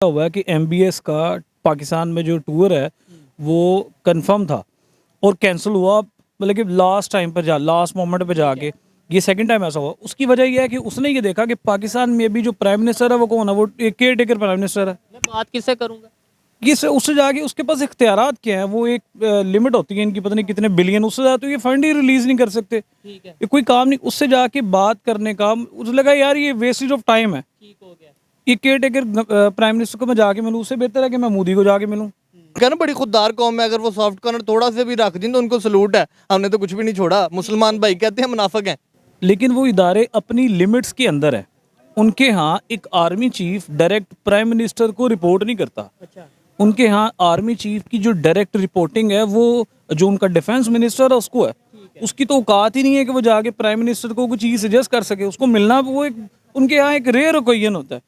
हुआ है कि एमबीएस का पाकिस्तान में जो टूर है वो कंफर्म था और कैंसिल हुआ, मतलब कि लास्ट मोमेंट पे जाके ये सेकंड टाइम ऐसा हुआ। उसकी वजह यह है कि उसने ये देखा कि पाकिस्तान में अभी जो प्राइम मिनिस्टर है वो कौन है, वो एक केयर टेकर प्राइम मिनिस्टर है। मैं बात किससे करूंगा? उससे जाके उसके पास इख्तियारात क्या है, वो एक लिमिट होती है इनकी, पता नहीं कितने बिलियन, उससे ज़्यादा तो ये फंड ही रिलीज नहीं कर सकते। ठीक है, ये कोई काम नहीं, उससे जाके बात करने का उसे लगा यार ये वेस्टेज ऑफ टाइम है। ठीक हो गया। ये केयर टेकर प्राइम मिनिस्टर को मैं जाके मिलूँ, उससे बेहतर है कि मैं मोदी को जाके मिलूँ। क्या ना, बड़ी खुददार कौम है। अगर वो सॉफ्ट कॉर्नर थोड़ा से भी रख दें तो उनको सलूट है। हमने तो कुछ भी नहीं छोड़ा। मुसलमान भाई कहते हैं मुनाफिक हैं। लेकिन वो इदारे अपनी लिमिट्स के अंदर है। उनके यहाँ एक army chief direct prime minister को रिपोर्ट नहीं करता। अच्छा, उनके यहाँ आर्मी चीफ की जो डायरेक्ट रिपोर्टिंग है वो जो उनका डिफेंस मिनिस्टर है उसको है। उसकी तो औकात ही नहीं है कि वो जाके प्राइम मिनिस्टर को कुछ चीज़ सजेस्ट कर सके। उसको मिलना वो एक उनके यहाँ एक रेयर ओकेजन होता है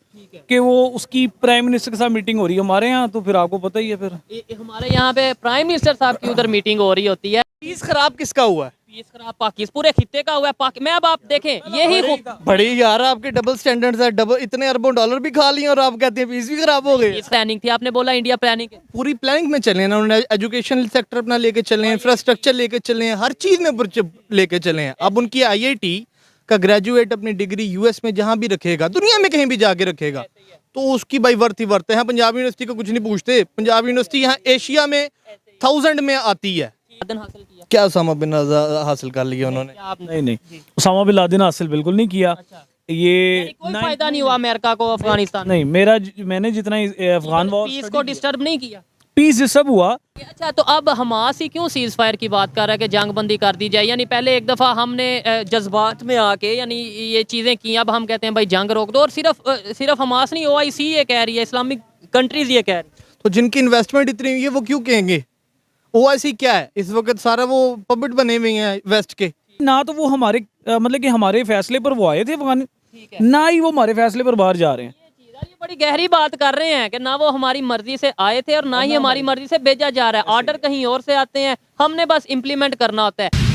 कि वो उसकी प्राइम मिनिस्टर के साथ मीटिंग हो रही है। हमारे यहाँ तो फिर आपको पता ही है फिर हमारे यहाँ पे प्राइम मिनिस्टर साहब की उधर मीटिंग हो रही होती है। पीस खराब किसका हुआ है? पीस खराब पाकिस्तान पूरे खित्ते का हुआ है। मैं अब आप देखें यही बड़ी यार आपके डबल स्टैंडर्ड्स है। डबल इतने अरबों डॉलर भी खा लिए और आप कहते हैं पीस भी खराब हो गए। प्लानिंग थी, आपने बोला इंडिया प्लानिंग है। पूरी प्लानिंग में चले हैं ना उन्होंने। एजुकेशन सेक्टर अपना लेके चले हैं, इंफ्रास्ट्रक्चर लेके चले हैं, हर चीज में लेके चले हैं। अब उनकी आईआईटी का ग्रेजुएट अपनी डिग्री यूएस में जहां भी रखेगा, दुनिया में कहीं भी जाके रखेगा, तो उसकी भाई वर्थ ही वर्थ है। पंजाब यूनिवर्सिटी को कुछ नहीं पूछते। पंजाब यूनिवर्सिटी यहाँ एशिया में 1000 में आती है। हासिल किया क्या उसामा बिन लादेन हासिल कर लिया उन्होंने? क्या आपने? नहीं नहीं, उसामा बिन लादेन हासिल बिल्कुल नहीं किया। ये कोई फायदा नहीं हुआ अमेरिका को अफगानिस्तान में। नहीं, मैंने जितना अफगान वॉर पीस को डिस्टर्ब नहीं किया। पीस सब हुआ। अच्छा, तो अब हमास ही क्यों सीज फायर की बात कर रहा है कि जंग बंदी कर दी जाए? यानी पहले एक दफ़ा हमने जज्बात में आके यानी ये चीज़ें की, अब हम कहते हैं भाई जंग रोक दो। और सिर्फ हमास नहीं, ओआईसी ये कह रही है, इस्लामिक कंट्रीज ये कह रही है। तो जिनकी इन्वेस्टमेंट इतनी हुई है वो क्यों कहेंगे? ओआईसी क्या है इस वक्त? सारा वो पपेट बने हुए हैं वेस्ट के। ना तो वो हमारे मतलब कि हमारे फैसले पर वो आए थे अफगान, ना ही वो हमारे फैसले पर बाहर जा रहे हैं। ये बड़ी गहरी बात कर रहे हैं कि ना वो हमारी मर्जी से आए थे और ना ही हमारी मर्जी से भेजा जा रहा है। ऑर्डर कहीं और से आते हैं, हमने बस इम्प्लीमेंट करना होता है।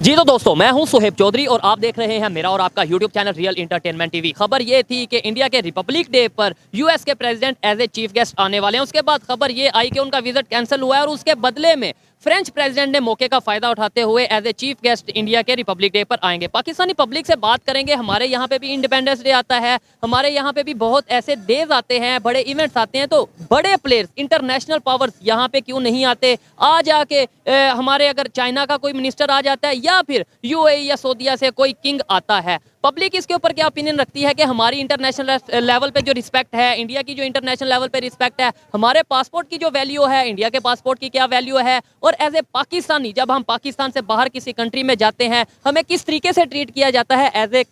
जी तो दोस्तों, मैं हूं सुहेब चौधरी और आप देख रहे हैं मेरा और आपका YouTube channel real entertainment TV. खबर ये थी कि इंडिया के रिपब्लिक डे पर यूएस के president as a chief guest आने वाले हैं। उसके बाद खबर ये आई कि उनका विजिट कैंसिल हुआ है और उसके बदले में फ्रेंच प्रेसिडेंट ने मौके का फायदा उठाते हुए as a chief guest India के रिपब्लिक डे पर आएंगे। पाकिस्तानी पब्लिक से बात करेंगे। हमारे यहाँ पे भी इंडिपेंडेंस डे आता है, हमारे यहाँ पे भी बहुत ऐसे डेज आते हैं, बड़े इवेंट्स आते हैं, तो बड़े प्लेयर्स इंटरनेशनल पावर्स यहाँ पे क्यों नहीं आते? आ जाके हमारे अगर चाइना का कोई मिनिस्टर आ जाता है या फिर यूएई या सऊदीया से कोई किंग आता है, पब्लिक इसके ऊपर क्या ओपिनियन रखती है कि हमारी इंटरनेशनल लेवल पे जो रिस्पेक्ट है, इंडिया की जो इंटरनेशनल लेवल पे रिस्पेक्ट है, हमारे पासपोर्ट की जो वैल्यू है, इंडिया के पासपोर्ट की क्या वैल्यू है, और एज ए पाकिस्तानी जब हम पाकिस्तान से बाहर किसी कंट्री में जाते हैं हमें किस तरीके से ट्रीट किया जाता है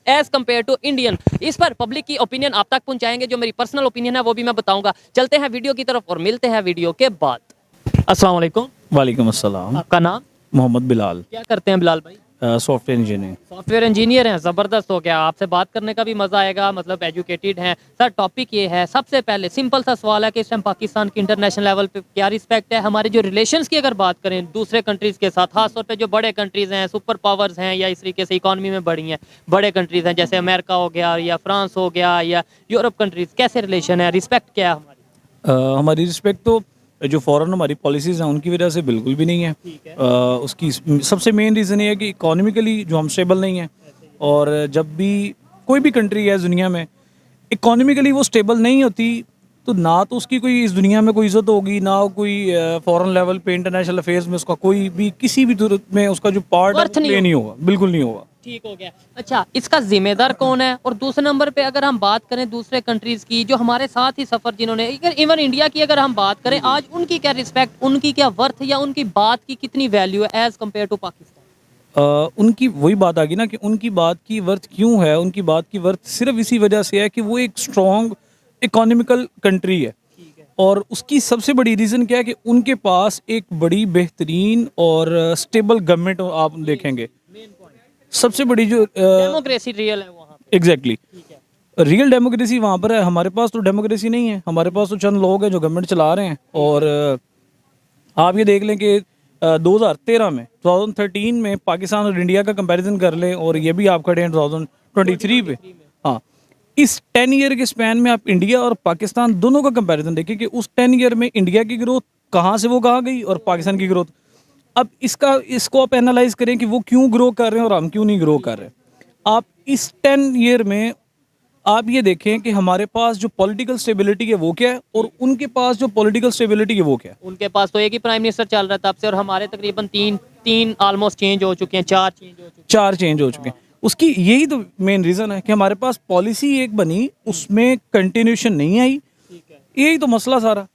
एज कम्पेयर टू इंडियन। इस पर पब्लिक की ओपिनियन आप तक पहुंचाएंगे। जो मेरी पर्सनल ओपिनियन है वो भी मैं बताऊंगा। चलते हैं वीडियो की तरफ और मिलते हैं वीडियो के बाद। अस्सलाम वालेकुम। वालेकुम अस्सलाम। आपका नाम? मोहम्मद बिलाल, क्या करते हैं बिलाल भाई? Software engineer. सॉफ्टवेयर इंजीनियर हैं, ज़बरदस्त हो गया। आपसे बात करने का भी मज़ा आएगा, मतलब एजुकेटेड हैं सर। टॉपिक ये है, सबसे पहले सिंपल सा सवाल है कि इस टाइम पाकिस्तान की इंटरनेशनल लेवल पे क्या रिस्पेक्ट है? हमारे जो रिलेशंस की अगर बात करें दूसरे कंट्रीज़ के साथ, खासतौर पे जो बड़े कंट्रीज़ हैं, सुपर पावर्स हैं या इस तरीके से इकॉनमी में बड़ी हैं, बड़े कंट्रीज़ हैं जैसे अमेरिका हो गया या फ्रांस हो गया या यूरोप कंट्रीज़, कैसे रिलेशन है, रिस्पेक्ट क्या है हमारी? हमारी रिस्पेक्ट तो जो फॉरेन हमारी पॉलिसीज़ हैं उनकी वजह से बिल्कुल भी नहीं है। उसकी सबसे मेन रीज़न ये है कि इकोनॉमिकली जो हम स्टेबल नहीं हैं, और जब भी कोई भी कंट्री है दुनिया में इकोनॉमिकली वो स्टेबल नहीं होती तो ना तो उसकी कोई इस दुनिया में कोई इज़्ज़त होगी, ना कोई फॉरेन लेवल पे इंटरनेशनल अफेयर्स में उसका कोई भी किसी भी सूरत में उसका जो पार्ट है प्ले नहीं होगा, बिल्कुल नहीं होगा। ठीक हो गया। अच्छा, इसका जिम्मेदार कौन है? और दूसरे नंबर पे अगर हम बात करें दूसरे कंट्रीज की जो हमारे साथ ही सफर जिन्होंने, इवन इंडिया की अगर हम बात करें, आज उनकी क्या रिस्पेक्ट, उनकी क्या वर्थ या उनकी बात की कितनी वैल्यू है एज कम्पेयर टू पाकिस्तान? उनकी वही बात आ गई ना कि उनकी बात की वर्थ क्यों है। उनकी बात की वर्थ सिर्फ इसी वजह से है कि वो एक स्ट्रॉन्ग इकोनॉमिकल कंट्री है। और उसकी सबसे बड़ी रीज़न क्या है कि उनके पास एक बड़ी बेहतरीन और स्टेबल गवर्नमेंट आप देखेंगे। सबसे बड़ी जो डेमोक्रेसी रियल है वहाँ पे। एग्जैक्टली रियल डेमोक्रेसी वहाँ पर है। हमारे पास तो डेमोक्रेसी नहीं है। हमारे पास तो चंद लोग हैं जो गवर्नमेंट चला रहे हैं। और आप ये देख लें कि 2013 में 2013 में पाकिस्तान और इंडिया का कंपैरिजन कर लें और ये भी आप खड़े हैं 2023 पे। हाँ, इस 10 ईयर के स्पैन में आप इंडिया और पाकिस्तान दोनों का कंपैरिजन देखिए कि उस 10 ईयर में इंडिया की ग्रोथ कहाँ से वो कहाँ गई और पाकिस्तान की ग्रोथ। अब इसको आप एनालाइज करें कि वो क्यों ग्रो कर रहे हैं और हम क्यों नहीं ग्रो कर रहे हैं। आप इस 10 ईयर में आप ये देखें कि हमारे पास जो पॉलिटिकल स्टेबिलिटी है वो क्या है और उनके पास जो पॉलिटिकल स्टेबिलिटी है वो क्या है। उनके पास तो एक ही प्राइम मिनिस्टर चल रहा था तब से, और हमारे तकरीबन तीन तीन ऑलमोस्ट चेंज हो चुके हैं, 4 चेंज हो चुके हैं। 4 चेंज हो चुके हैं। उसकी यही तो मेन रीज़न है कि हमारे पास पॉलिसी एक बनी, उसमें कंटिन्यूशन नहीं आई। यही तो मसला सारा।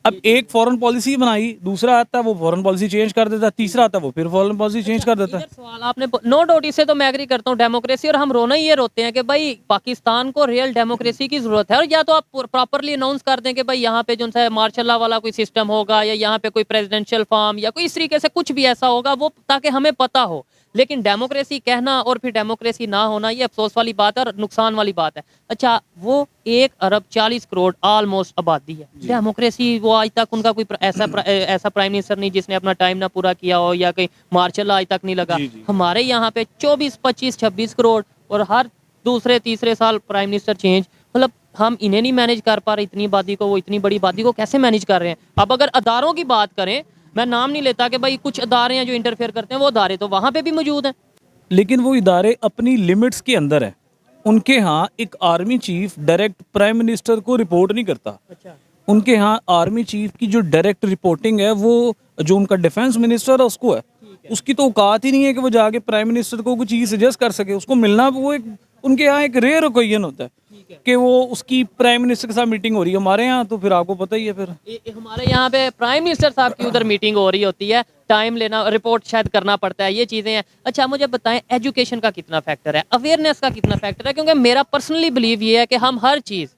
अब एक फॉरेन पॉलिसी बनाई, दूसरा आता है वो फॉरेन पॉलिसी चेंज कर देता है, तीसरा आता है वो फिर फॉरेन पॉलिसी चेंज कर देता है। इधर सवाल आपने नो डाउट, इससे तो मैं एग्री करता हूँ, डेमोक्रेसी, और हम रोना ही ये रोते हैं कि भाई पाकिस्तान को रियल डेमोक्रेसी की जरूरत है। और या तो आप प्रॉपरली अनाउंस कर दें कि भाई यहाँ पे जो है मार्शल लॉ वाला कोई सिस्टम होगा, या यहाँ पे कोई प्रेसिडेंशियल फॉर्म या कोई इस तरीके से कुछ भी ऐसा होगा वो, ताकि हमें पता हो। लेकिन डेमोक्रेसी कहना और फिर डेमोक्रेसी ना होना, ये अफसोस वाली बात है और नुकसान वाली बात है। अच्छा, वो 1 अरब 40 करोड़ ऑलमोस्ट आबादी है, डेमोक्रेसी वो आज तक उनका कोई ऐसा प्राइम मिनिस्टर नहीं जिसने अपना टाइम ना पूरा किया हो, या कोई मार्शल आज तक नहीं लगा। हमारे यहाँ पे 24, 25, 26 करोड़ और हर दूसरे तीसरे साल प्राइम मिनिस्टर चेंज। मतलब हम इन्हें नहीं मैनेज कर पा रहे, इतनी आबादी को, वो इतनी बड़ी आबादी को कैसे मैनेज कर रहे हैं। अब अगर अदारों की बात करें, मैं नाम नहीं लेता कि भाई कुछ अदारे हैं जो इंटरफेयर करते हैं, वो अदारे तो वहाँ पे भी मौजूद हैं। लेकिन वो इदारे अपनी लिमिट्स के अंदर है। उनके यहाँ एक army chief direct prime minister को रिपोर्ट नहीं करता। अच्छा, उनके यहाँ आर्मी चीफ की जो डायरेक्ट रिपोर्टिंग है वो जो उनका डिफेंस मिनिस्टर है उसको है। उसकी तो औकात ही नहीं है कि वो जाके प्राइम मिनिस्टर को कुछ चीज़ सजेस्ट कर सके। उसको मिलना वो एक उनके यहाँ एक रेयर ओकेजन होता है कि वो उसकी प्राइम मिनिस्टर के साथ मीटिंग हो रही है। हमारे यहाँ तो फिर आपको पता ही है फिर हमारे यहाँ पे प्राइम मिनिस्टर साहब की उधर मीटिंग हो रही होती है, टाइम लेना, रिपोर्ट शायद करना पड़ता है, ये चीज़ें हैं। अच्छा, मुझे बताएं एजुकेशन का कितना फैक्टर है, अवेयरनेस का कितना फैक्टर है, क्योंकि मेरा पर्सनली बिलीव ये है कि हम हर चीज़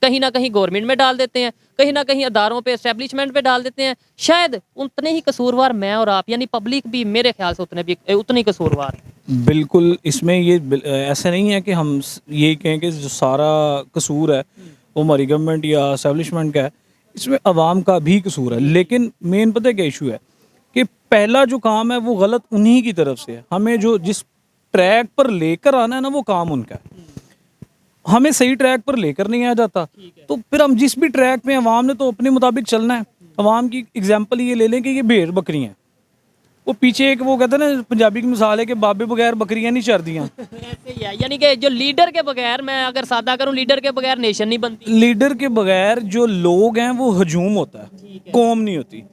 कहीं ना कहीं गवर्नमेंट में डाल देते हैं, कहीं ना कहीं अदारों पे, एस्टेब्लिशमेंट पे डाल देते हैं। शायद उतने ही कसूरवार मैं और आप, यानी पब्लिक भी मेरे ख्याल से उतने ही कसूरवार। बिल्कुल इसमें ये ऐसा नहीं है कि हम ये कहें कि जो सारा कसूर है वो हमारी गवर्नमेंट या एस्टेब्लिशमेंट का है। इसमें अवाम का भी कसूर है। लेकिन मेन पता है क्या इशू है कि पहला जो काम है वो गलत उन्हीं की तरफ से है। हमें जो जिस ट्रैक पर लेकर आना है ना वो काम उनका है। हमें सही ट्रैक पर लेकर नहीं आ जाता, तो फिर हम जिस भी ट्रैक पे अवाम ने तो अपने मुताबिक चलना है। अवाम की एग्जांपल ये ले लें कि ये भेड़ बकरियां हैं, वो पीछे एक वो कहते हैं ना पंजाबी की मिसाल है कि बाबे बगैर बकरियां नहीं चरदियां। ऐसे ही है, यानी कि जो लीडर के बगैर, मैं अगर सादा करूं, लीडर के बगैर नेशन नहीं बनती। लीडर के बगैर जो लोग हैं वो हजूम होता है, कौम नहीं होती।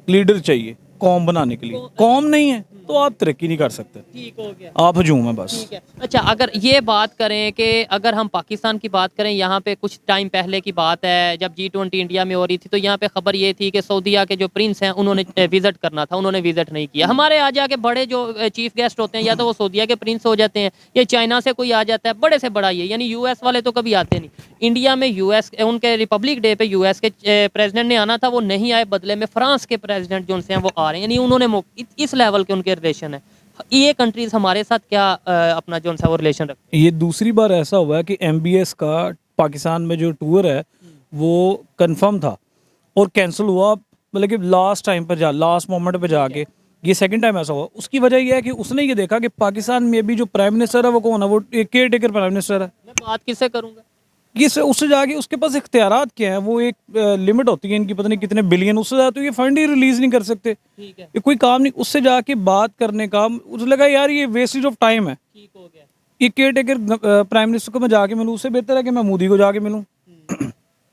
लीडर चाहिए कौम बनाने के लिए, कौम नहीं है तो आप तरक्की नहीं कर सकते, ठीक हो गया, आप हजूम है बस। ठीक है। अच्छा, अगर ये बात करें कि अगर हम पाकिस्तान की बात करें, यहाँ पे कुछ टाइम पहले की बात है जब G20 इंडिया में हो रही थी, तो यहाँ पे खबर ये थी कि सऊदीया के जो प्रिंस हैं उन्होंने विजिट करना था, उन्होंने विजिट नहीं किया। हमारे यहाँ जाके बड़े जो चीफ गेस्ट होते हैं या तो वो सऊदीया के प्रिंस हो जाते हैं या चाइना से कोई आ जाता है, बड़े से बड़ा ये, यानी US वाले तो कभी आते नहीं। इंडिया में US उनके रिपब्लिक डे पे US के प्रेसिडेंट ने आना था, वो नहीं आए, बदले में फ्रांस के प्रेसिडेंट जो उनसे हैं वो आ रहे हैं, यानी उन्होंने इस लेवल के उनके रिलेशन है। ये कंट्रीज हमारे साथ क्या अपना जो है वो रिलेशन रखते हैं। ये दूसरी बार ऐसा हुआ है कि MBS का पाकिस्तान में जो टूर है वो कंफर्म था और कैंसिल हुआ, मतलब कि लास्ट टाइम पर लास्ट मोमेंट पे जाके। ये सेकंड टाइम ऐसा हुआ। उसकी वजह यह है कि उसने ये देखा कि पाकिस्तान में भी जो प्राइम मिनिस्टर है वो कौन है, वो एक केयर टेकर प्राइम मिनिस्टर है। मैं बात किससे करूंगा, ये उससे जाके उसके पास इख्तियारात क्या है, वो एक लिमिट होती है इनकी, पता नहीं कितने बिलियन, उससे ज़्यादा तो ये फंड ही रिलीज नहीं कर सकते। ठीक है, ये कोई काम नहीं। उससे जाके बात करने का उसे लगा यार ये वेस्टेज ऑफ टाइम है, ठीक हो गया। ये केयर टेकर प्राइम मिनिस्टर को मैं जाके मिलूँ, उससे बेहतर है कि मैं मोदी को जाके मिलूँ।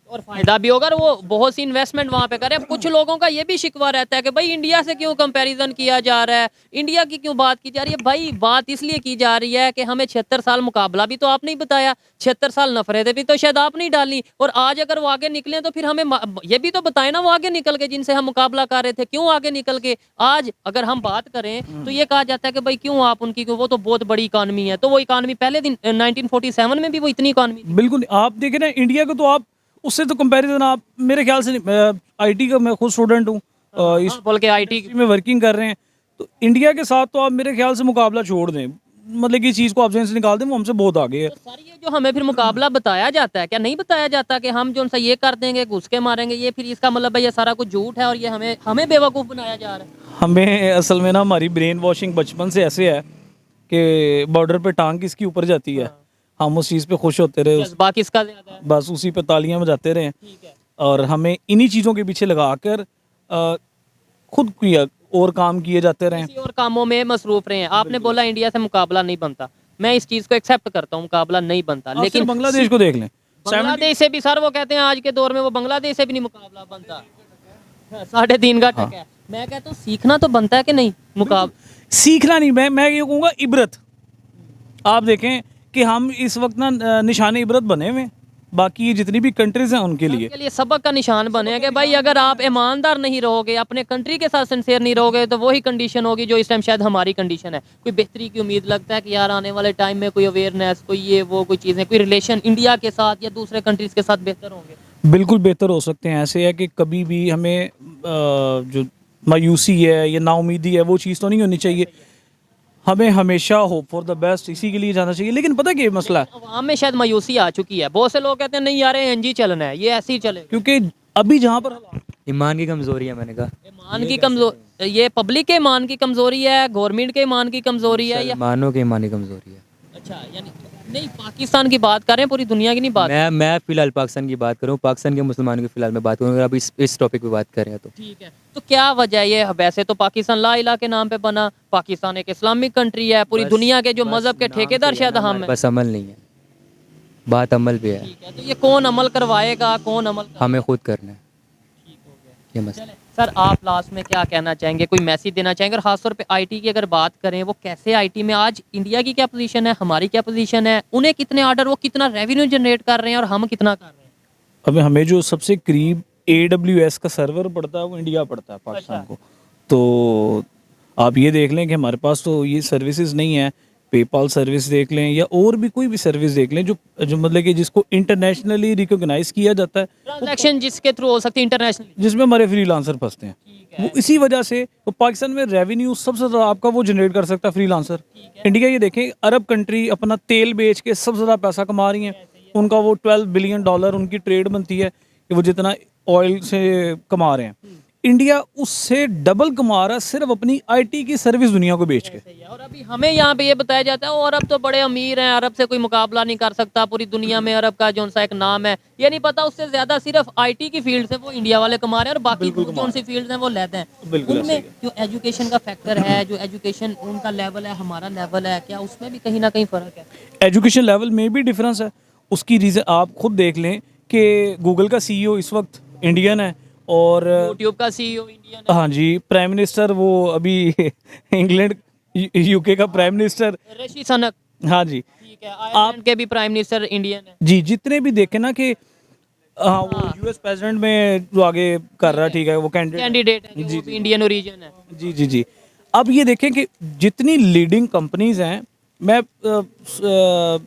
और फायदा भी होगा, और वो बहुत सी इन्वेस्टमेंट वहाँ पे करे। अब कुछ लोगों का ये भी शिकवा रहता है कि भाई इंडिया से क्यों कंपैरिजन किया जा रहा है, इंडिया की क्यों बात की जा रही है। भाई बात इसलिए की जा रही है कि हमें 76 साल मुकाबला भी तो आपने ही बताया, 76 साल नफरतें भी तो शायद आपने ही डाली, और आज अगर वो आगे निकले तो फिर हमें ये भी तो बताए ना वो आगे निकल के, जिनसे हम मुकाबला कर रहे थे क्यों आगे निकल के। आज अगर हम बात करें तो ये कहा जाता है कि भाई क्यों आप उनकी, वो तो बहुत बड़ी इकानमी है, तो वो इकानमी पहले दिन 1947 में भी वो इतनी इकानमी। बिल्कुल, आप देखें ना इंडिया को, तो आप उससे तो कंपैरिजन आप मेरे ख्याल से IT का, मैं खुद स्टूडेंट हूँ, इस बोल के IT में वर्किंग कर रहे हैं, तो इंडिया के साथ तो आप मेरे ख्याल से मुकाबला छोड़ दें, मतलब कि चीज़ को आप जहन से निकाल दें, वो हमसे बहुत आगे है। तो सर ये जो हमें फिर मुकाबला बताया जाता है, क्या नहीं बताया जाता कि हम जो सा ये कर देंगे, घुस के मारेंगे, ये फिर इसका मतलब है ये सारा कुछ झूठ है और ये हमें बेवकूफ़ बनाया जा रहा है। हमें असल में ना हमारी ब्रेन वॉशिंग बचपन से ऐसे है कि बॉर्डर पे टांग किसकी ऊपर जाती है, हम उस चीज़ पे खुश होते रहे, जज्बा किसका ज्यादा है? बस उसी पे तालियां बजाते रहे, ठीक है। और हमें इन्हीं चीज़ों के पीछे लगाकर खुद किया और काम किए जाते रहे। किसी और कामों में मसरूफ रहे हैं। आपने बोला इंडिया से मुकाबला नहीं बनता, मैं इस चीज को एक्सेप्ट करता हूँ, मुकाबला नहीं बनता, लेकिन लेकिन बांग्लादेश को देख लें, बांग्लादेश से भी सर वो कहते हैं आज के दौर में वो बांग्लादेश से भी नहीं मुकाबला बनता, 3.5 का टक है। मैं कहता हूँ सीखना तो बनता है कि नहीं मुकाबला। सीखना नहीं, मैं ये कहूँगा इबरत। आप देखें कि हम इस वक्त ना निशान इबरत बने हुए हैं, बाकी जितनी भी कंट्रीज हैं उनके लिए। के लिए सबक का निशान बने कि भाई अगर आप ईमानदार नहीं रहोगे, अपने कंट्री के साथ सिंसियर नहीं रहोगे, तो वही कंडीशन होगी जो इस टाइम शायद हमारी कंडीशन है। कोई बेहतरी की उम्मीद लगता है कि यार आने वाले टाइम में कोई अवेयरनेस, कोई ये वो कोई चीज़ें, कोई रिलेशन इंडिया के साथ या दूसरे कंट्रीज के साथ बेहतर होंगे। बिल्कुल बेहतर हो सकते हैं। ऐसे है कि कभी भी हमें जो मायूसी है या नाउमीदी है वो चीज़ तो नहीं होनी चाहिए। हमें हमेशा होप फॉर द बेस्ट इसी के लिए जाना चाहिए। लेकिन पता क्या मसला है, अवाम में शायद मायूसी आ चुकी है। बहुत से लोग कहते हैं नहीं यार एनजी चलना है, ये ऐसे ही चले। क्योंकि अभी जहाँ पर ईमान की कमजोरी है, मैंने कहा ईमान की कमजोरी, ये पब्लिक के ईमान की कमजोरी है, गवर्नमेंट के ईमान की कमजोरी है, या मुसलमानों की ईमानी कमजोरी है। अच्छा यानी नहीं पाकिस्तान की बात कर रहे हैं, पूरी दुनिया की नहीं बात। मैं फिलहाल पाकिस्तान की बात करूँ, पाकिस्तान के मुसलमानों की फिलहाल मैं बात करूँ, अगर आप इस टॉपिक पे बात कर रहे हैं तो। ठीक है, तो क्या वजह है ये? वैसे तो पाकिस्तान ला इला के नाम पे बना, पाकिस्तान एक इस्लामिक कंट्री है, पूरी दुनिया के जो मजहब के ठेकेदार शायद हम हैं। बस अमल नहीं है, बात अमल पे है। ठीक है, तो ये कौन अमल करवाएगा, कौन अमल हमें खुद करना है ठीक हो गया। ये मसला। सर आप लास्ट में क्या कहना चाहेंगे, कोई मैसेज देना चाहेंगे? और खासतौर पे आईटी की अगर बात करें, वो कैसे आईटी में आज इंडिया की क्या पोजीशन है, हमारी क्या पोजीशन है, उन्हें कितने ऑर्डर, वो कितना रेवेन्यू जनरेट कर रहे हैं और हम कितना कर रहे हैं? अभी हमें जो सबसे करीब AWS का सर्वर पड़ता है वो इंडिया पड़ता है पाकिस्तान को। तो आप ये देख लें कि हमारे पास तो ये सर्विसेज नहीं है। पेपाल सर्विस देख लें या और भी कोई भी सर्विस देख लें जो जो मतलब कि जिसको इंटरनेशनली रिकॉग्नाइज किया जाता है, ट्रांजैक्शन जिसके थ्रू हो सकती है इंटरनेशनल। जिसमें हमारे फ्रीलांसर फंसते हैं। वो इसी वजह से वो पाकिस्तान में रेवेन्यू सबसे ज़्यादा आपका वो जनरेट कर सकता है फ्रीलांसर। इंडिया ये देखें, अरब कंट्री अपना तेल बेच के सबसे ज़्यादा पैसा कमा रही हैं। उनका वो $12 बिलियन उनकी ट्रेड बनती है कि वो जितना ऑयल से कमा रहे हैं। इंडिया उससे डबल कमा रहा है सिर्फ अपनी आईटी की सर्विस दुनिया को बेच के। और अभी हमें यहाँ पे ये बताया जाता है और अरब तो बड़े अमीर हैं, अरब से कोई मुकाबला नहीं कर सकता पूरी दुनिया में। अरब का जो सा एक नाम है, ये नहीं पता उससे ज्यादा सिर्फ आईटी की फील्ड से वो इंडिया वाले कमा रहे हैं और बाकी जो सी फील्ड हैं वो लेते हैं। उनमें जो एजुकेशन का फैक्टर है, जो एजुकेशन उनका लेवल है, हमारा लेवल है, क्या उसमें भी कहीं ना कहीं फर्क है? एजुकेशन लेवल में भी डिफरेंस है। उसकी रीज़न आप खुद देख लें कि गूगल का CEO इस वक्त इंडियन है और यूट्यूब का सीईओ इंडियन है। हाँ जी, प्राइम मिनिस्टर वो अभी इंग्लैंड UK का प्राइम मिनिस्टर ऋषि सनक। हाँ जी। ठीक है, आयरलैंड के भी प्राइम मिनिस्टर इंडियन है। जी, जितने भी देखे ना कि हाँ वो US प्रेसिडेंट में जो आगे कर रहा, ठीक है, वो कैंडिडेट है जो भी इंडियन ओरिजिन है। जी जी जी। अब ये देखें कि जितनी लीडिंग कंपनीज हैं, मैं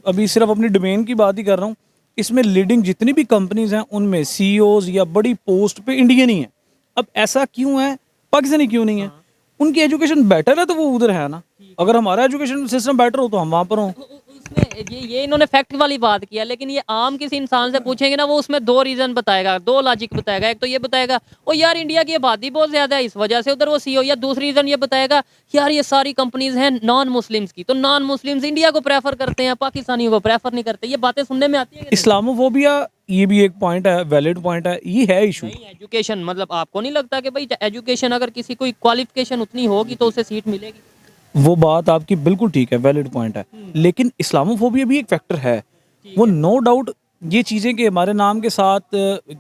अभी सिर्फ अपनी डोमेन की बात ही कर रहा हूँ, इसमें लीडिंग जितनी भी कंपनीज हैं उनमें CEOs या बड़ी पोस्ट पे इंडियन ही हैं। अब ऐसा क्यों है, पाकिस्तानी क्यों नहीं है? उनकी एजुकेशन बेटर है तो वो उधर है ना। अगर हमारा एजुकेशन सिस्टम बेटर हो तो हम वहाँ पर हों। उसमें ये इन्होंने फैक्ट वाली बात किया, लेकिन ये आम किसी इंसान से पूछेंगे ना, वो उसमें 2 रीजन बताएगा, 2 लॉजिक बताएगा। एक तो ये बताएगा ओ यार इंडिया की आबादी बहुत ज्यादा है इस वजह से उधर वो CEO, या दूसरी रीजन ये बताएगा यार ये सारी कंपनीज हैं नॉन मुस्लिम्स की, तो नॉन मुस्लिम्स इंडिया को प्रेफर करते हैं, पाकिस्तानियों को प्रेफर नहीं करते। ये बातें सुनने में आती है। इस्लामोफोबिया ये भी एक पॉइंट है, वैलिड पॉइंट है, ये है इशू। एजुकेशन मतलब आपको नहीं लगता कि भाई एजुकेशन अगर किसी कोई क्वालिफिकेशन उतनी होगी तो उसे सीट मिलेगी? वो बात आपकी बिल्कुल ठीक है, वैलिड पॉइंट है, लेकिन इस्लामोफोबिया भी एक फैक्टर है। वो नो डाउट ये चीज़ें कि हमारे नाम के साथ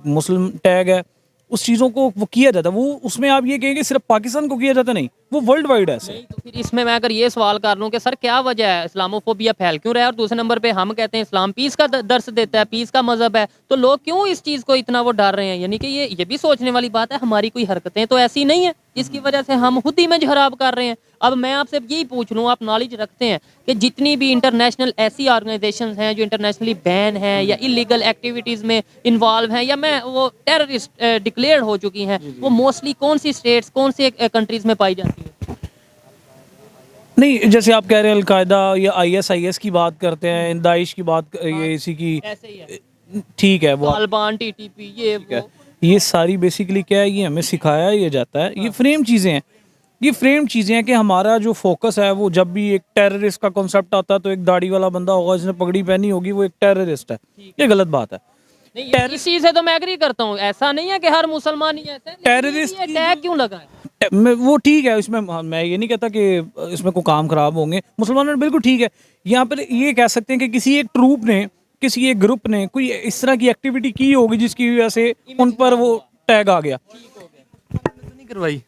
मुस्लिम टैग है, उस चीज़ों को वो किया जाता है। वो उसमें आप ये कहेंगे सिर्फ पाकिस्तान को किया जाता नहीं, वो वर्ल्ड वाइड है ऐसे। तो फिर इसमें मैं अगर ये सवाल कर लूँ कि सर क्या वजह है, इस्लामोफोबिया फैल क्यों रहा है? और दूसरे नंबर पे हम कहते हैं इस्लाम पीस का दर्स देता है, पीस का मजहब है, तो लोग क्यों इस चीज़ को इतना वो डर रहे हैं? यानी कि ये भी सोचने वाली बात है, हमारी कोई हरकतें तो ऐसी नहीं है जिसकी वजह से हम खुद ही में खराब कर रहे हैं। अब मैं आपसे यही पूछ लूँ, आप नॉलेज रखते हैं कि जितनी भी इंटरनेशनल ऐसी ऑर्गेनाइजेशन हैं जो इंटरनेशनली बैन हैं या इलीगल एक्टिविटीज़ में इन्वॉल्व हैं या मैं वो टेररिस्ट डिक्लेयर हो चुकी हैं, वो मोस्टली कौन सी स्टेट्स, कौन सी कंट्रीज़ में पाई जाती है? नहीं, जैसे आप कह रहे हैं अलकायदा या ISIS की बात करते हैं, दाइश की बात, ये इसी की ऐसे ही है, ठीक है, वो तालिबान, TTP, ये वो। ये सारी बेसिकली क्या है, ये हमें सिखाया ये जाता है, ये फ्रेम चीज़ें हैं। ये फ्रेम चीज़ें हैं कि हमारा जो फोकस है वो जब भी एक टेररिस्ट का कॉन्सेप्ट आता है तो एक दाढ़ी वाला बंदा होगा जिसने पगड़ी पहनी होगी वो एक टेररिस्ट है। ये गलत बात है। नहीं, इस चीज से तो मैं एग्री करता हूँ, ऐसा नहीं है कि हर मुसलमान ही ऐसा है, लेकिन टेररिस्ट ये टैग क्यों लगा है? वो ठीक है, इसमें मैं ये नहीं कहता कि इसमें कोई काम खराब होंगे, मुसलमानों ने बिल्कुल ठीक है। यहाँ पर ये कह सकते हैं कि किसी एक ट्रूप ने, किसी एक ग्रुप ने कोई इस तरह की एक्टिविटी की होगी जिसकी वजह से उन पर वो टैग आ गया। नहीं करवाई,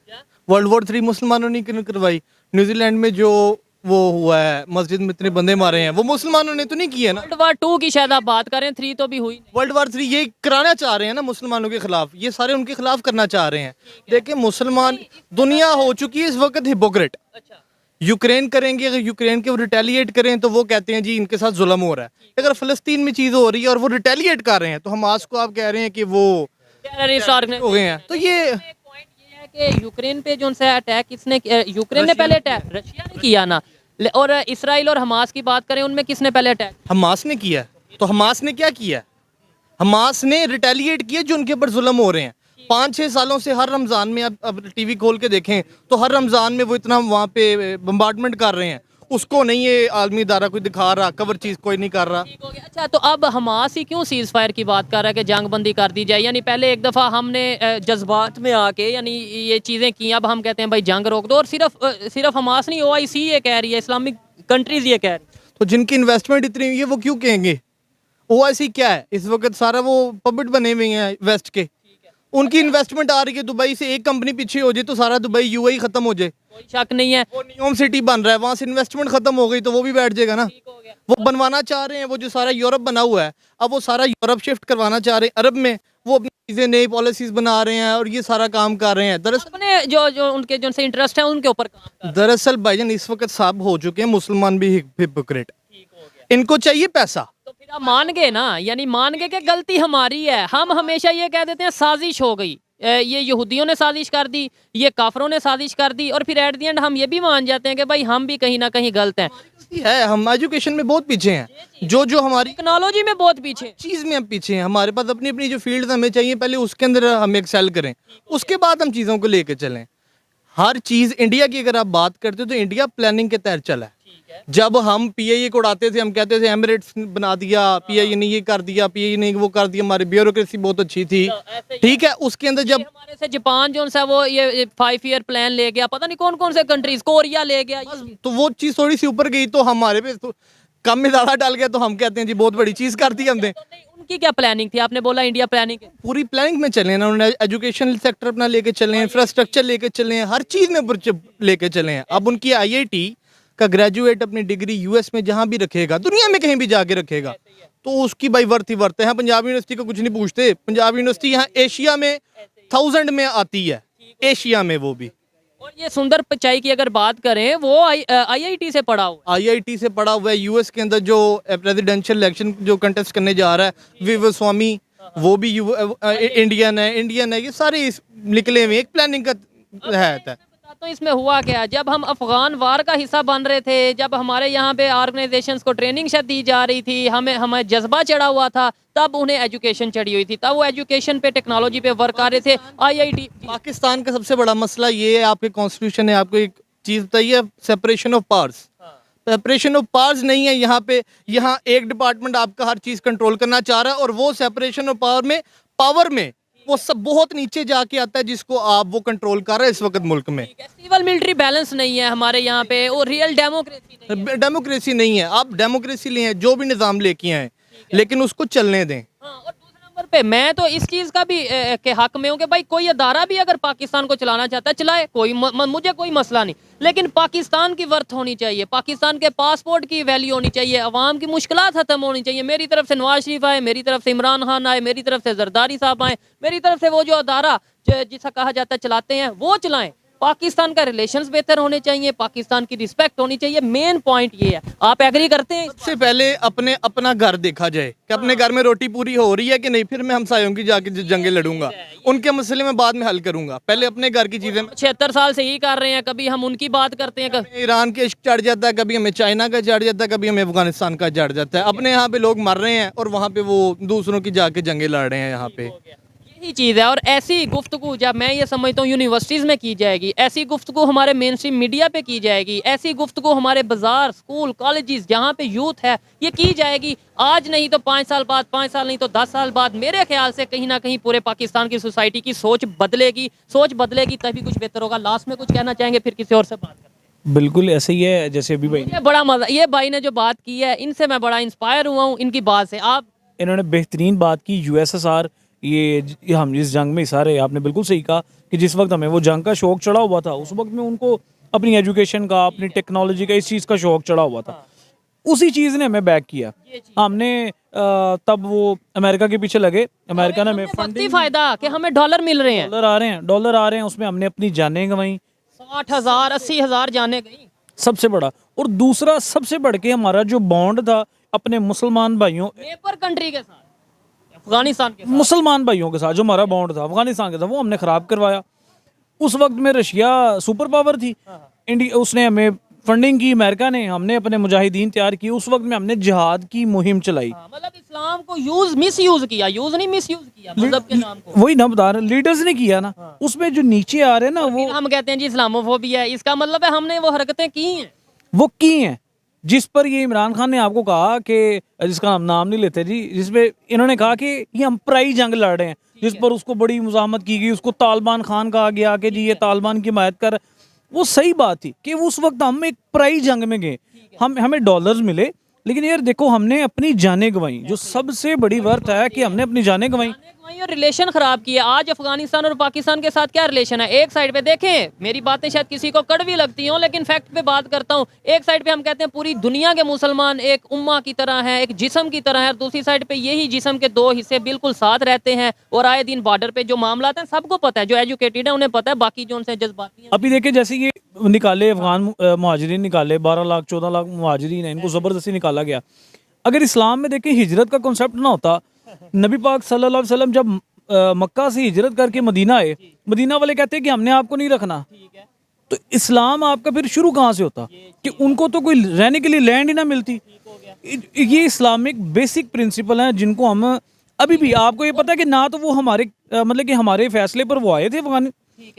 वर्ल्ड वॉर 3 मुसलमानों ने क्यों करवाई? न्यूजीलैंड में जो वो हुआ है, मस्जिद में इतने बंदे मारे हैं, वो मुसलमानों ने तो नहीं किए ना। वर्ल्ड वार 2 की शायद आप बात करें, 3 तो भी हुई नहीं। वर्ल्ड वार 3 ये कराना चाह रहे हैं ना मुसलमानों के खिलाफ, ये सारे उनके खिलाफ करना चाह रहे हैं। देखिए मुसलमान, दुनिया हो चुकी है इस वक्त हिपोक्रेट। अच्छा, यूक्रेन करेंगे, अगर यूक्रेन के वो रिटेलिएट करें तो वो कहते हैं जी इनके साथ जुल्म हो रहा है। अगर फ़लस्तीन में चीज़ हो रही है और वो रिटेलिएट कर रहे हैं तो हमास को आप कह रहे हैं कि वो टेररिस्ट ऑर्गेनाइजेशन हो गए हैं। तो ये एक पॉइंट ये है कि यूक्रेन पे जो सा अटैक किसने, यूक्रेन ने पहले अटैक, रशिया ने किया ना, और इसराइल और हमास की बात करें, उनमें किसने पहले अटैक? हमास ने किया है। तो हमास ने क्या किया? हमास ने रिटेलिएट किया जो उनके ऊपर जुल्म हो रहे हैं। 5-6 सालों से हर रमज़ान में, अब टीवी खोल के देखें तो हर रमज़ान में वो इतना वहाँ पे बम्बार्डमेंट कर रहे हैं, उसको नहीं ये आलमी इदारा कोई दिखा रहा, कवर चीज़ कोई नहीं कर रहा। ठीक हो गया। अच्छा, तो अब हमास ही क्यों सीज फायर की बात कर रहा है कि जंग बंदी कर दी जाए? यानी पहले एक दफ़ा हमने जज्बात में आके यानी ये चीज़ें की, अब हम कहते हैं भाई जंग रोक दो, और सिर्फ हमास नहीं, OIC ये कह रही है, इस्लामिक कंट्रीज ये कह रही है। तो जिनकी इन्वेस्टमेंट इतनी हुई है वो क्यों कहेंगे? OIC क्या है इस वक्त? सारा वो पपेट बने हुए हैं वेस्ट के। उनकी इन्वेस्टमेंट आ रही है दुबई से, एक कंपनी पीछे हो जाए तो सारा दुबई UAE खत्म हो जाए। कोई शक नहीं है। वो न्यूयॉर्क सिटी बन रहा है, वहाँ से इन्वेस्टमेंट खत्म हो गई तो वो भी बैठ जाएगा ना। वो बनवाना चाह रहे हैं, वो जो सारा यूरोप बना हुआ है, अब वो सारा यूरोप शिफ्ट करवाना चाह रहे हैं अरब में। वो अपनी चीज़ें, नई पॉलिसीज बना रहे हैं और ये सारा काम कर रहे हैं। दरअसल अपने जो उनके जो से इंटरेस्ट है उनके ऊपर काम कर। दरअसल भाईजान इस वक्त साबित हो चुके हैं मुसलमान भी हिपोक्रेट। इनको चाहिए पैसा। तो फिर आप मान गए ना, यानी मान गए कि गलती हमारी है। हम हमेशा ये कह देते हैं साजिश हो गई, ये यहूदियों ने साजिश कर दी, ये काफरों ने साजिश कर दी, और फिर एट दी एंड हम ये भी मान जाते हैं कि भाई हम भी कहीं ना कहीं गलत हैं। है, हम एजुकेशन में बहुत पीछे हैं। जो हमारी टेक्नोलॉजी में बहुत पीछे। चीज़ में हम पीछे हैं। हमारे पास अपनी अपनी जो फील्ड हमें चाहिए, पहले उसके अंदर हम एक्सेल करें, उसके बाद हम चीज़ों को लेके चलें। हर चीज़ इंडिया की अगर आप बात करते हो तो इंडिया प्लानिंग के तहत चला है। जब हम PIA को उड़ाते थे, हम कहते थे एमिरेट्स बना दिया, PIA ने ये कर दिया, PIA ने वो कर दिया, हमारी ब्यूरोक्रेसी बहुत अच्छी थी, ठीक है। उसके अंदर जब हमारे से जापान जो सा वो ये 5 ईयर प्लान ले गया, पता नहीं कौन कौन से कंट्रीज, कोरिया ले गया। तो वो चीज़ थोड़ी सी ऊपर गई तो हमारे पे तो कम में ज़्यादा डाल गया, तो हम कहते हैं जी बहुत बड़ी चीज़ कर दी हमने। तो नहीं, उनकी क्या प्लानिंग थी? आपने बोला इंडिया प्लानिंग। पूरी प्लानिंग में चले हैं ना उन्होंने, एजुकेशन सेक्टर अपना लेके चले हैं, इंफ्रास्ट्रक्चर लेके चले हैं, हर चीज़ में ऊपर लेके चले हैं। अब उनकी IIT का ग्रेजुएट अपनी डिग्री US में जहाँ भी रखेगा, दुनिया में कहीं भी जाके रखेगा, तो उसकी भाई वर्थ ही वर्थ है। हाँ, पंजाब यूनिवर्सिटी को कुछ नहीं पूछते। पंजाब यूनिवर्सिटी यहाँ एशिया में 1000 में आती है, एशिया में वो भी। और ये सुंदर पिचाई की अगर बात करें, वो IIT से पढ़ा हुआ। IIT से पढ़ा हुआ है। US के अंदर जो प्रेसिडेंशियल इलेक्शन जो कंटेस्ट करने जा रहा है विवे स्वामी, वो भी इंडियन है। ये सारे निकले हुए एक प्लानिंग का है। तो इसमें हुआ क्या, जब हम अफगान वार का हिस्सा बन रहे थे, जब हमारे यहाँ पे ऑर्गेनाइजेशंस को ट्रेनिंग शायद दी जा रही थी, हमें जज्बा चढ़ा हुआ था, तब उन्हें एजुकेशन चढ़ी हुई थी, तब वो एजुकेशन पे, टेक्नोलॉजी पे वर्क कर रहे थे। IIT पाकिस्तान का सबसे बड़ा मसला ये है, आपके कॉन्स्टिट्यूशन है, आपको एक चीज़ बताइए, separation of powers. Separation of powers नहीं है यहाँ पे। यहाँ एक डिपार्टमेंट आपका हर चीज़ कंट्रोल करना चाह रहा है, और वो सेपरेशन ऑफ पावर में वो सब बहुत नीचे जाके आता है, जिसको आप वो कंट्रोल कर रहे हैं इस वक्त मुल्क में। सिविल मिलिट्री बैलेंस नहीं है हमारे यहाँ पे, और रियल डेमोक्रेसी नहीं है। डेमोक्रेसी नहीं है। आप डेमोक्रेसी ले हैं, जो भी निज़ाम लेके आए, लेकिन उसको चलने दें। हाँ, और दूसरे नंबर पे मैं तो इस चीज़ का भी के हक में हूँ कि भाई कोई अदारा भी अगर पाकिस्तान को चलाना चाहता है चलाए, मुझे कोई मसला नहीं, लेकिन पाकिस्तान की वर्थ होनी चाहिए, पाकिस्तान के पासपोर्ट की वैल्यू होनी चाहिए, अवाम की मुश्किलात खत्म होनी चाहिए। मेरी तरफ से नवाज शरीफ आए, मेरी तरफ से इमरान खान आए, मेरी तरफ से जरदारी साहब आए, मेरी तरफ से वो जो अदारा जिसा कहा जाता है चलाते हैं वो चलाएं। पाकिस्तान का रिलेशंस बेहतर होने चाहिए, पाकिस्तान की रिस्पेक्ट होनी चाहिए। मेन पॉइंट ये है। आप एग्री करते हैं? सबसे पहले अपना घर देखा जाए कि अपने घर में रोटी पूरी हो रही है कि नहीं, फिर मैं हमसायों की जाके जंगे लड़ूंगा, उनके मसले में बाद में हल करूंगा। पहले अपने घर की चीजें। 76 साल से ही कर रहे हैं, कभी हम उनकी बात करते हैं, ईरान के इश्क चढ़ जाता है, कभी हमें चाइना का चढ़ जाता है, कभी हमें अफगानिस्तान का चढ़ जाता है। अपने यहाँ पे लोग मर रहे हैं और वहाँ पे वो दूसरों की जाके जंगे लड़ रहे हैं यहाँ पे। यही चीज़ है। और ऐसी गुफ्तगू जब मैं ये समझता हूँ यूनिवर्सिटीज़ में की जाएगी, ऐसी गुफ्तगू हमारे मेन स्ट्रीम मीडिया पे की जाएगी, ऐसी गुफ्तगू हमारे बाजार, स्कूल, कॉलेजेस जहाँ पे यूथ है ये की जाएगी, आज नहीं तो 5 साल बाद, 5 साल नहीं तो 10 साल बाद मेरे ख्याल से कहीं ना कहीं पूरे पाकिस्तान की सोसाइटी की सोच बदलेगी तभी कुछ बेहतर होगा। लास्ट में कुछ कहना चाहेंगे, फिर किसी और से बात करते हैं। बिल्कुल ऐसे ही है जैसे अभी भाई ये बड़ा मजा, ये भाई ने जो बात की है इनसे मैं बड़ा इंस्पायर हुआ हूँ इनकी बात से। आप इन्होंने बेहतरीन बात की। यूएसएसआर ये हम इस जंग में हिस्सा रहे, आपने बिल्कुल सही कहा कि जिस वक्त हमें वो जंग का शौक चढ़ा हुआ था उस वक्त में उनको अपनी एजुकेशन का, अपनी टेक्नोलॉजी का, इस चीज़ का शौक चढ़ा हुआ था। उसी चीज़ ने हमें बैक किया। हमने तब वो अमेरिका के पीछे लगे, अमेरिका ने हमें वक्ती फायदा कि हमें डॉलर मिल रहे हैं, डॉलर आ रहे हैं, उसमें हमने अपनी जानें गंवाई, 60,000 80,000 जाने गई सबसे बड़ा। और दूसरा सबसे बढ़ के हमारा जो बॉन्ड था अपने मुसलमान भाइयों, नेबर कंट्री के साथ, अफगानिस्तान के साथ, मुसलमान भाइयों के साथ जो हमारा बॉन्ड था अफगानिस्तान के साथ, वो हमने ख़राब करवाया। उस वक्त में रशिया सुपर पावर थी, इंडिया उसने हमें फंडिंग की, अमेरिका ने, हमने अपने मुजाहिदीन तैयार किए। उस वक्त में हमने जिहाद की मुहिम चलाई। मतलब इस्लाम को मिस यूज किया, यूज नहीं मिस यूज किया, मजहब के नाम को। वही ना बता रहे, लीडर्स ने किया ना। उसमें जो नीचे आ रहे हैं ना वो हम कहते हैं जी इस्लामोफोबिया है, इसका मतलब है हमने वो हरकतें की हैं, वो की हैं जिस पर ये इमरान खान ने आपको कहा कि, जिसका हम नाम नहीं लेते जी, जिसपे इन्होंने कहा कि ये हम पराई जंग लड़ रहे हैं, जिस पर उसको बड़ी मुजाहमत की गई, उसको तालिबान खान कहा गया कि जी ये तालिबान की हिमायत कर। वो सही बात थी कि उस वक्त हम एक पराई जंग में गए, हमें डॉलर्स मिले, लेकिन यार देखो हमने अपनी जानें गंवाई। जो सबसे बड़ी वर्थ है कि हमने अपनी जानें गंवाई। और रिलेशन खराब किए। आज अफगानिस्तान और पाकिस्तान के साथ क्या रिलेशन है? एक साइड पे देखें, मेरी बातें शायद किसी को कड़वी लगती हों लेकिन फैक्ट पे बात करता हूँ। एक साइड पे हम कहते हैं पूरी दुनिया के मुसलमान एक उम्मा की तरह हैं, एक जिस्म की तरह है, और दूसरी साइड पे यही जिस्म के दो हिस्से बिल्कुल साथ रहते हैं और आए दिन बॉर्डर पे जो मामला हैं सबको पता है, जो एजुकेटेड है उन्हें पता है, बाकी जो उनसे जज्बाती हैं। अभी देखिए जैसे ये निकाले अफगान मुहाजिरीन निकाले, 12 लाख 14 लाख मुहाजिरीन है, इनको ज़बरदस्ती निकाला गया। अगर इस्लाम में देखें हिजरत का कॉन्सेप्ट ना होता, नबी पाक सल्लल्लाहु अलैहि वसल्लम जब मक्का से हिजरत करके मदीना आए, मदीना वाले कहते हैं कि हमने आपको नहीं रखना, तो इस्लाम आपका फिर शुरू कहाँ से होता कि उनको तो कोई रहने के लिए लैंड ही ना मिलती। ये इस्लामिक बेसिक प्रिंसिपल हैं जिनको हम अभी भी, आपको ये पता है कि ना तो वो हमारे मतलब कि हमारे फैसले पर वो आए थे अफगान,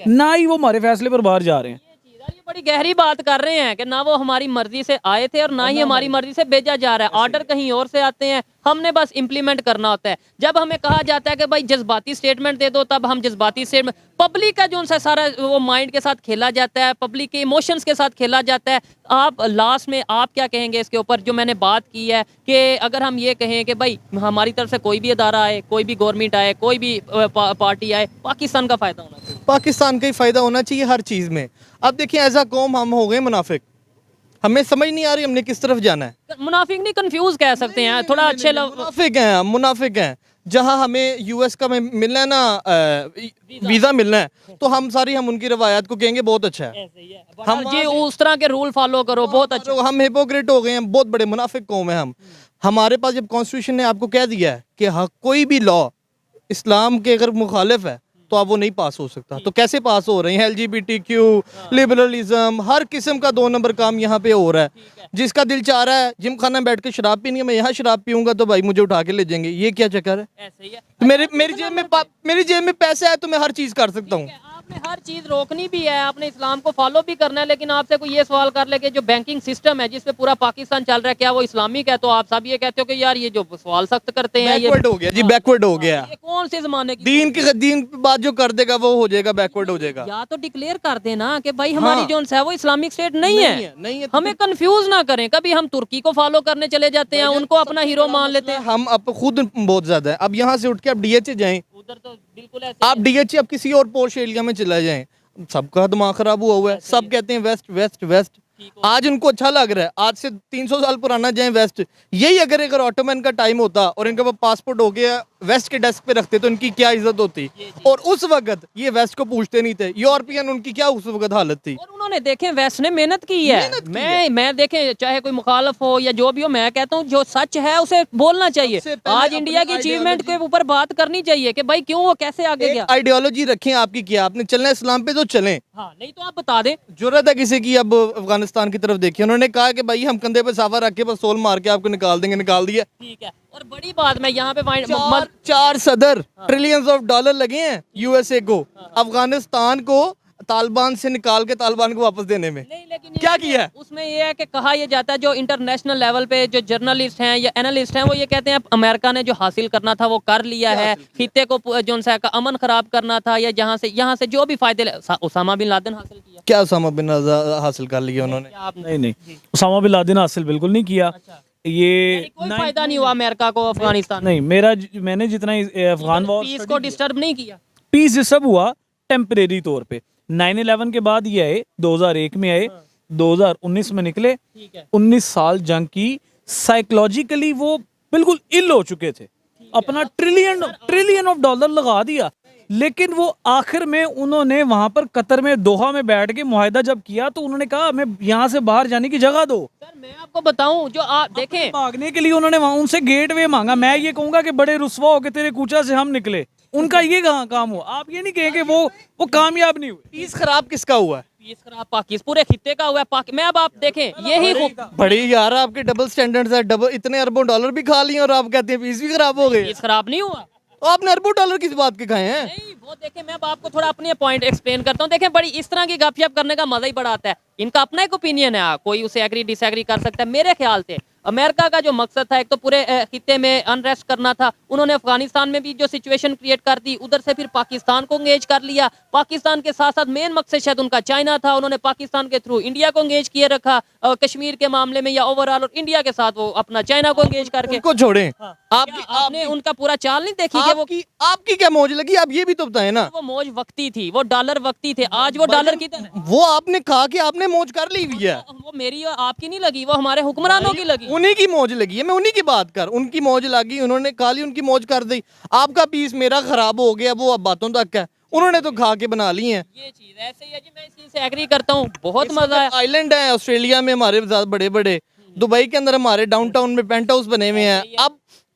ना ही वो हमारे फैसले पर बाहर जा रहे हैं। ये बड़ी गहरी बात कर रहे हैं कि ना वो हमारी मर्जी से आए थे और ना ही हमारी मर्जी से भेजा जा रहा है। ऑर्डर कहीं और से आते हैं, हमने बस इम्प्लीमेंट करना होता है। जब हमें कहा जाता है कि भाई जज्बाती स्टेटमेंट दे दो, तब हम जज्बाती स्टेटमेंट, पब्लिक का जो उनसे सारा वो माइंड के साथ खेला जाता है, पब्लिक के इमोशंस के साथ खेला जाता है। आप लास्ट में आप क्या कहेंगे इसके ऊपर जो मैंने बात की है कि अगर हम ये कहें कि भाई हमारी तरफ से कोई भी अदारा आए, कोई भी गवर्नमेंट आए, कोई भी पार्टी आए, पाकिस्तान का फ़ायदा होना चाहिए, पाकिस्तान का ही फ़ायदा होना चाहिए हर चीज़ में। अब देखिए एज अ कौम हम हो गए मुनाफिक, हमें समझ नहीं आ रही हमने किस तरफ जाना है। मुनाफिक नहीं, कंफ्यूज कह सकते हैं थोड़ा अच्छे मुनाफिक हैं हम, मुनाफिक हैं। जहाँ हमें यूएस का में मिलना है ना वीज़ा मिलना है, तो हम उनकी रवायत को कहेंगे बहुत अच्छा है, हम जी उस तरह के रूल फॉलो करो, बहुत अच्छा। तो हम हिपोक्रेट हो गए हैं, बहुत बड़े मुनाफिक कौम है हम। हमारे पास जब कॉन्स्टिट्यूशन ने आपको कह दिया है कि हाँ कोई भी लॉ इस्लाम के अगर मुखालिफ है तो अब वो नहीं पास हो सकता, तो कैसे पास हो रहे हैं? LGBTQ, लिबरलिज्म, हर किस्म का 2 नंबर काम यहाँ पे हो रहा है। जिसका दिल चाह रहा है जिम खाना में बैठ के शराब पीनी है, मैं यहाँ शराब पीऊंगा तो भाई मुझे उठा के ले जाएंगे। ये क्या चक्कर है? ऐसे ही है। तो मेरी जेब में पैसे है तो मैं हर चीज़ कर सकता हूँ। आपने हर चीज रोकनी भी है, आपने इस्लाम को फॉलो भी करना है, लेकिन आपसे कोई ये सवाल कर ले कि जो बैंकिंग सिस्टम है जिसपे पूरा पाकिस्तान चल रहा है क्या वो इस्लामिक है, तो आप सब ये कहते हो कि यार ये जो सवाल सख्त करते हैं बैकवर्ड हो गया जी, बैकवर्ड हो गया। ये कौन से जमाने की दीन की बात जो कर देगा वो हो जाएगा, बैकवर्ड हो जाएगा। या तो डिक्लेयर कर देना कि भाई हमारी जो है वो इस्लामिक स्टेट नहीं है, नहीं है। हमें कंफ्यूज ना करें। कभी हम तुर्की को फॉलो करने चले जाते हैं, उनको अपना हीरो मान लेते हैं। हम अब खुद बहुत ज्यादा है। अब यहाँ से उठ के आप DHA जाएं, उधर तो बिल्कुल ऐसे आप DHA अब किसी और पोश एरिया में चला जाएं, सबका दिमाग खराब हुआ है। सब कहते हैं वेस्ट वेस्ट वेस्ट, आज उनको अच्छा लग रहा है। आज से 300 साल पुराना जाए वेस्ट, यही अगर ऑटोमैन का टाइम होता और इनके पास पासपोर्ट हो गया वेस्ट के डेस्क पे रखते तो इनकी क्या इज्जत होती। और उस वक्त ये वेस्ट को पूछते नहीं थे, यूरोपियन उनकी क्या उस वक्त हालत थी। और उन्होंने देखें वेस्ट ने मेहनत की है। मैं देखें चाहे कोई मुखालफ हो या जो भी हो, मैं कहता हूँ जो सच है उसे बोलना चाहिए। आज इंडिया की अचीवमेंट के ऊपर बात करनी चाहिए कि भाई क्यों वो कैसे आगे गया। आइडियोलॉजी रखें आपकी, क्या आपने चलना है इस्लाम पे तो चलें, हाँ नहीं तो आप बता दें। जरूरत है किसी की। अब अफगानिस्तान की तरफ देखिए, उन्होंने कहा कि भाई हम कंधे पे साफा रख के बस सोल मार के आपको निकाल देंगे, निकाल दिया। ठीक है। और बड़ी बात मैं यहाँ पे 4 सदर ट्रिलियंस ऑफ डॉलर लगे हैं यूएसए को अफगानिस्तान को तालिबान से निकाल के तालिबान को वापस देने में। नहीं, लेकिन क्या किया है? उसमें ये है कि कहा यह जाता है जो इंटरनेशनल लेवल पे जो जर्नलिस्ट हैं या एनालिस्ट हैं वो ये कहते हैं अमेरिका ने जो हासिल करना था वो कर लिया है, खित्ते को जो सा का अमन खराब करना था या यहाँ से जो भी फायदे उसामा बिन लादेन हासिल किया। क्या उसामा बिन लादेन हासिल कर लिया उन्होंने? क्या आपने नहीं उसामा बिन लादेन हासिल बिल्कुल नहीं किया। ये कोई फायदा नहीं हुआ अमेरिका को अफगानिस्तान नहीं मैंने जितना अफगान वॉर पीस को डिस्टर्ब नहीं किया। पीस डिस्टर्ब हुआ टेम्परेरी तौर पे। 9/11 के बाद ये आए, 2001 में आए, 2019 में निकले। 19 साल जंग की, साइकोलॉजिकली वो बिल्कुल इल हो चुके थे, अपना ट्रिलियन ऑफ डॉलर लगा दिया, लेकिन वो आखिर में उन्होंने वहां पर कतर में दोहा में बैठ के मुआहदा जब किया तो उन्होंने कहा हमें यहाँ से बाहर जाने की जगह दो। सर मैं आपको बताऊं जो आप देखें भागने के लिए उन्होंने वहां उनसे गेट वे मांगा। मैं ये कहूंगा कि बड़े रुस्वा होके तेरे कूचा से हम निकले, उनका ये कहाँ काम हुआ। आप ये नहीं कहें कि वो कामयाब नहीं हुए। पीस खराब किसका हुआ है? पीस खराब पाकिस्तान पूरे खित्ते का हुआ है। मैं अब आप देखें यही बड़ी यार आपके डबल स्टैंडर्ड्स है, डबल इतने अरबों डॉलर भी खा लिए और आप कहते हैं पीस भी खराब हो गए। पीस खराब नहीं हुआ। आपने अरबों डॉलर किस बात के खाए हैं? नहीं वो देखें मैं अब आपको थोड़ा अपने पॉइंट एक्सप्लेन करता हूँ। देखें बड़ी इस तरह की गपशप करने का मजा ही बड़ा आता है। इनका अपना एक ओपिनियन है, कोई उसे एग्री डिसएग्री कर सकता है। मेरे ख्याल से अमेरिका का जो मकसद था एक तो पूरे खित्ते में अनरेस्ट करना था। उन्होंने अफगानिस्तान में भी जो सिचुएशन क्रिएट कर दी, उधर से फिर पाकिस्तान को एंगेज कर लिया। पाकिस्तान के साथ साथ मेन मकसद शायद उनका चाइना था। उन्होंने पाकिस्तान के थ्रू इंडिया को एंगेज किए रखा कश्मीर के मामले में या ओवरऑल, और इंडिया के साथ वो अपना चाइना को एंगेज करके। उनको छोड़ें। आपने उनका पूरा चाल नहीं देखी कि वो आपकी क्या मौज लगी? आप ये भी तो बताएं ना। वो मौज वक्ती थी, वो डॉलर वक्ती थे। आज वो डॉलर की वो आपने कहा कि आपने मौज कर ली हुई है। वो मेरी और आपकी नहीं लगी, वो हमारे हुक्मरानों की लगी। उन्हीं की मौज लगी है, मैं उन्हीं की बात कर। उनकी मौज लगी, उन्होंने खा ली, उनकी मौज कर दी। आपका पीस मेरा खराब हो गया, वो अब बातों तक है। उन्होंने तो खा के बना ली है। ये चीज ऐसे ही है जी, मैं इस चीज से एग्री करता हूँ। बहुत मजा है। आइलैंड है ऑस्ट्रेलिया में हमारे बड़े बड़े, दुबई के अंदर हमारे डाउनटाउन में पेंट हाउस बने हुए हैं।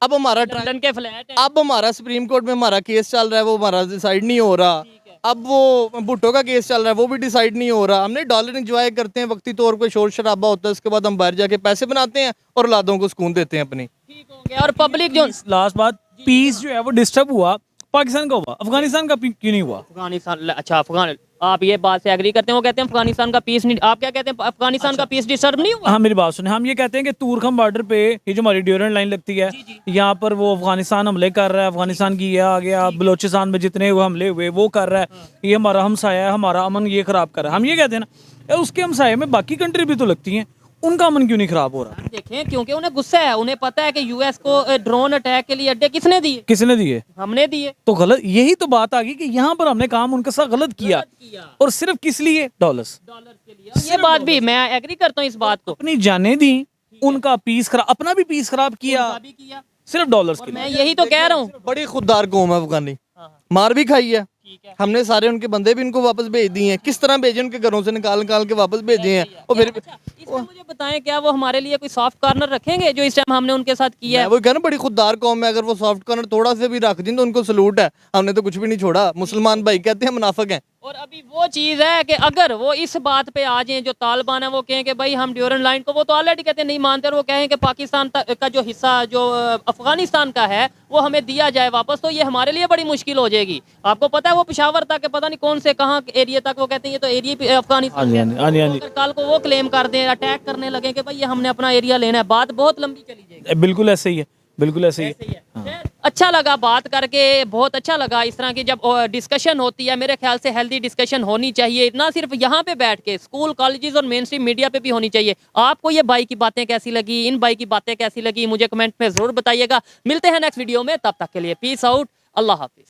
अब हमारा लंदन के फ्लैट है। अब हमारा सुप्रीम कोर्ट में हमारा केस चल रहा है, वो हमारा डिसाइड नहीं हो रहा। अब वो भुट्टो का केस चल रहा है, वो भी डिसाइड नहीं हो रहा। हमने डॉलर एंजॉय करते हैं, वक्ती तौर पे शोर शराबा होता है, उसके बाद हम बाहर जाके पैसे बनाते हैं और औलादों को सुकून देते हैं अपनी। ठीक हो गया। और पब्लिक जो लास्ट बात, पीस जो है वो डिस्टर्ब हुआ, पाकिस्तान का हुआ, अफगानिस्तान का क्यों नहीं हुआ? अफगानिस्तान, अच्छा अफगान, आप ये बात से एग्री करते हैं? वो कहते हैं अफगानिस्तान का पीस नहीं, आप क्या कहते हैं अफगानिस्तान का पीस डिस्टर्ब नहीं हुआ? हाँ मेरी बात सुने, हम ये कहते हैं कि तूरखम बॉर्डर पे ये जो हमारी ड्यूरेंट लाइन लगती है, यहाँ पर वो अफगानिस्तान हमले कर रहा है, अफगानिस्तान की ये आ गया, बलोचिस्तान में जितने वो हमले हुए वो कर रहा है, ये हमारा हमसाया है, हमारा अमन ये खराब कर रहा है। हम ये कहते हैं ना यार उसके हमसाये में बाकी कंट्री भी तो लगती हैं, उनका अमन क्यों नहीं खराब हो रहा? देखें क्योंकि उन्हें गुस्सा है, उन्हें पता है कि यूएस को ड्रोन अटैक के लिए अड्डे किसने दिए? किसने दिए? हमने दिए। तो गलत, यही तो बात आ गई कि यहाँ पर हमने काम उनके साथ गलत किया, और सिर्फ किस लिए? डॉलर्स के लिए। ये बात भी मैं एग्री करता हूँ इस बात को। अपनी जाने दी, उनका पीस खराब, अपना भी पीस खराब किया सिर्फ डॉलर्स के लिए। मैं यही तो कह रहा हूँ। बड़ी खुददार कौम है अफगानी, मार भी खाई है। हमने सारे उनके बंदे भी इनको वापस भेज दिए हैं। किस तरह भेजे? उनके घरों से निकाल निकाल के वापस भेजे हैं। और फिर इसमें मुझे बताएं क्या वो हमारे लिए कोई सॉफ्ट कॉर्नर रखेंगे जो इस टाइम हमने उनके साथ किया है? वो कह रहा बड़ी खुददार कौम है, अगर वो सॉफ्ट कॉर्नर थोड़ा से भी रख दें तो उनको सलूट है। हमने तो कुछ भी नहीं छोड़ा। मुसलमान भाई कहते हैं मुनाफिक हैं। और अभी वो चीज़ है कि अगर वो इस बात पे आ जाएं, जो तालिबान है वो कहें कि भाई हम ड्यूरेंट लाइन को, वो तो ऑलरेडी कहते हैं नहीं मानते, और वो कहें कि पाकिस्तान का जो हिस्सा जो अफगानिस्तान का है वो हमें दिया जाए वापस, तो ये हमारे लिए बड़ी मुश्किल हो जाएगी। आपको पता है वो पेशावर तक, पता नहीं कौन से कहाँ एरिया तक, वो कहते हैं ये तो एरिया अफगानिस्तान है। अगर कल को वो क्लेम कर दें, अटैक करने लगे कि भाई ये हमने अपना एरिया लेना है, बात बहुत लंबी चली जाएगी। बिल्कुल ऐसे ही है, बिल्कुल ऐसे ही है। अच्छा लगा बात करके, बहुत अच्छा लगा। इस तरह की जब डिस्कशन होती है, मेरे ख्याल से हेल्दी डिस्कशन होनी चाहिए, ना सिर्फ यहाँ पे बैठ के, स्कूल कॉलेजेस और मेन स्ट्रीम मीडिया पे भी होनी चाहिए। आपको ये भाई की बातें कैसी लगी, इन भाई की बातें कैसी लगी, मुझे कमेंट में ज़रूर बताइएगा। मिलते हैं नेक्स्ट वीडियो में, तब तक के लिए पीस आउट, अल्लाह हाफिज़।